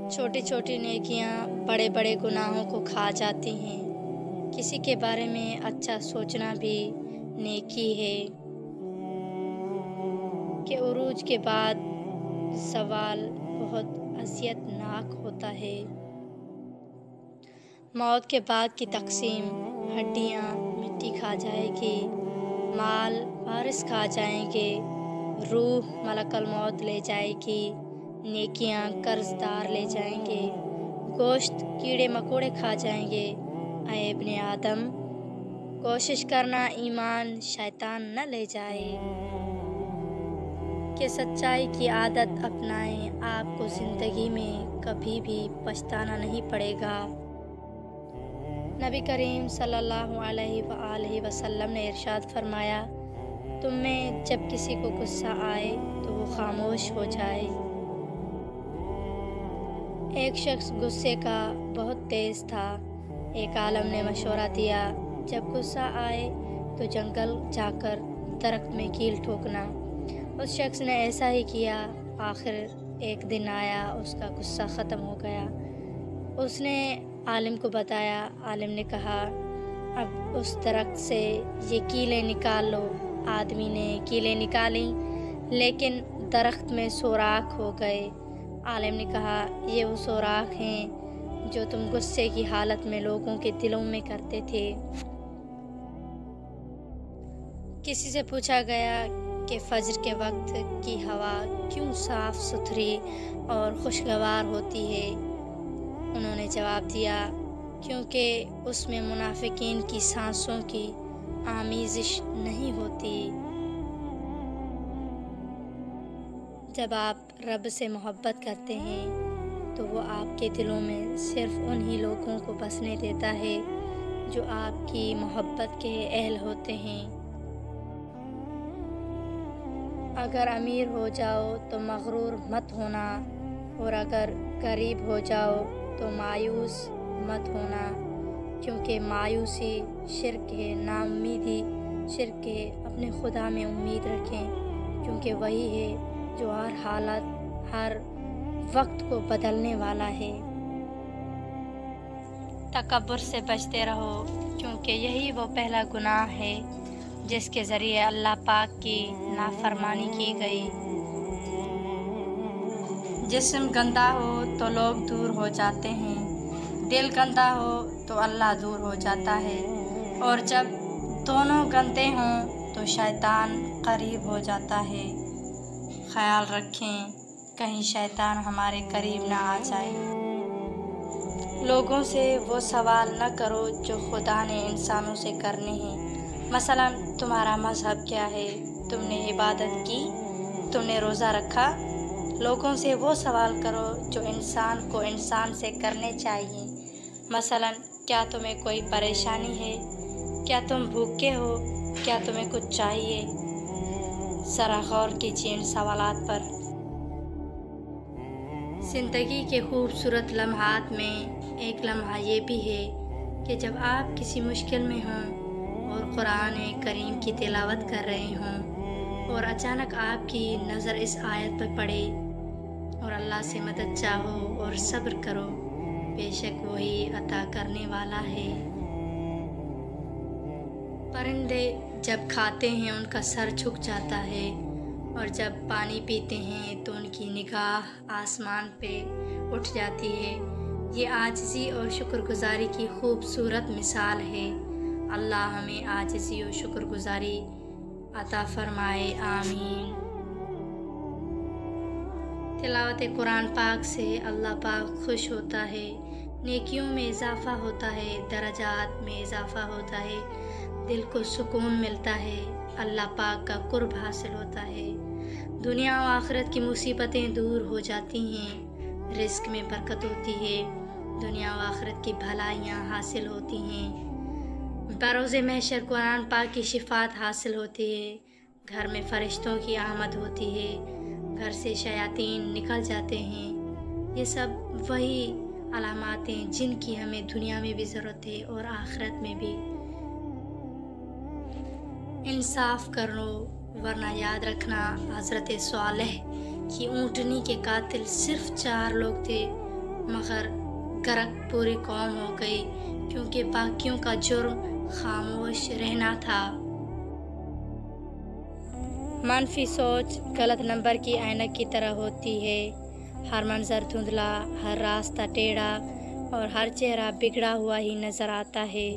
छोटी छोटी नेकियां बड़े बड़े गुनाहों को खा जाती हैं। किसी के बारे में अच्छा सोचना भी नेकी है कि उरूज के बाद ज़वाल बहुत अज़ियतनाक होता है। मौत के बाद की तक़सीम, हड्डियाँ मिट्टी खा जाएगी, माल वारिस खा जाएंगे, रूह मलकल मौत ले जाएगी, नेकियां कर्जदार ले जाएंगे, गोश्त कीड़े मकोड़े खा जाएंगे। ऐ इब्ने आदम, कोशिश करना ईमान शैतान न ले जाए कि सच्चाई की आदत अपनाएं। आपको ज़िंदगी में कभी भी पछताना नहीं पड़ेगा। नबी करीम सल्लल्लाहु अलैहि वसल्लम ने इरशाद फरमाया, तुम में जब किसी को गुस्सा आए तो वो खामोश हो जाए। एक शख्स गुस्से का बहुत तेज़ था। एक आलम ने मशवरा दिया, जब गुस्सा आए तो जंगल जाकर दरख्त में कील ठोकना। उस शख्स ने ऐसा ही किया। आखिर एक दिन आया, उसका गुस्सा ख़त्म हो गया। उसने आलिम को बताया। आलिम ने कहा, अब उस दरख्त से ये कीलें निकाल लो। आदमी ने कीलें निकाली, लेकिन दरख्त में सुराख हो गए। आलिम ने कहा, ये वो सुराख हैं जो तुम गुस्से की हालत में लोगों के दिलों में करते थे। किसी से पूछा गया कि फजर के वक्त की हवा क्यों साफ सुथरी और खुशगवार होती है। उन्होंने जवाब दिया, क्योंकि उसमें मुनाफिकीन की सांसों की आमीज़िश नहीं होती। जब आप रब से मोहब्बत करते हैं तो वो आपके दिलों में सिर्फ उन्हीं लोगों को बसने देता है जो आपकी मोहब्बत के अहल होते हैं। अगर अमीर हो जाओ तो मगरूर मत होना, और अगर गरीब हो जाओ तो मायूस मत होना, क्योंकि मायूसी शिर्क है, नाउम्मीदी शिर्क है। अपने खुदा में उम्मीद रखें, क्योंकि वही है जो हर हालत, हर वक्त को बदलने वाला है। तकब्बुर से बचते रहो, क्योंकि यही वो पहला गुनाह है जिसके ज़रिए अल्लाह पाक की नाफरमानी की गई। जिस्म गंदा हो तो लोग दूर हो जाते हैं, दिल गंदा हो तो अल्लाह दूर हो जाता है, और जब दोनों गंदे हों तो शैतान करीब हो जाता है। ख्याल रखें, कहीं शैतान हमारे करीब ना आ जाए। लोगों से वो सवाल न करो जो खुदा ने इंसानों से करने हैं। मसलन, तुम्हारा मज़हब क्या है, तुमने इबादत की, तुमने रोज़ा रखा। लोगों से वो सवाल करो जो इंसान को इंसान से करने चाहिए। मसलन, क्या तुम्हें कोई परेशानी है, क्या तुम भूखे हो, क्या तुम्हें कुछ चाहिए। ज़रा गौर कीजिए इन सवालात पर। ज़िंदगी के खूबसूरत लम्हात में एक लम्हा ये भी है कि जब आप किसी मुश्किल में हों और कुरान करीम की तिलावत कर रहे हों और अचानक आपकी नज़र इस आयत पर पड़े, और अल्लाह से मदद चाहो और सब्र करो, बेशक वही अता करने वाला है। परिंदे जब खाते हैं उनका सर झुक जाता है, और जब पानी पीते हैं तो उनकी निगाह आसमान पे उठ जाती है। ये आजिज़ी और शुक्रगुजारी की खूबसूरत मिसाल है। अल्लाह हमें आजिज़ी और शुक्रगुजारी अता फरमाए, आमीन। तिलावत कुरान पाक से अल्लाह पाक खुश होता है, नेकियों में इजाफ़ा होता है, दराजात में इजाफ़ा होता है, दिल को सुकून मिलता है, अल्लाह पाक का कुर्ब हासिल होता है, दुनिया और आखिरत की मुसीबतें दूर हो जाती हैं, रिज़्क़ में बरकत होती है, दुनिया और आखिरत की भलाइयाँ हासिल होती हैं, बरोज़े महशर कुरान पाक की शिफात हासिल होती है, घर में फ़रिश्तों की आमद होती है, घर से शयातीन निकल जाते हैं। ये सब वही अलामातें जिनकी हमें दुनिया में भी ज़रूरत है और आखिरत में भी। इंसाफ कर लो, वरना याद रखना हज़रत सालेह की ऊँटनी के कातिल सिर्फ 4 लोग थे। मगर गर्क पूरी कौम हो गई, क्योंकि बाकियों का जुर्म खामोश रहना था। मनफी सोच गलत नंबर की ऐनक की तरह होती है। हर मंजर धुंधला, हर रास्ता टेढ़ा और हर चेहरा बिगड़ा हुआ ही नज़र आता है।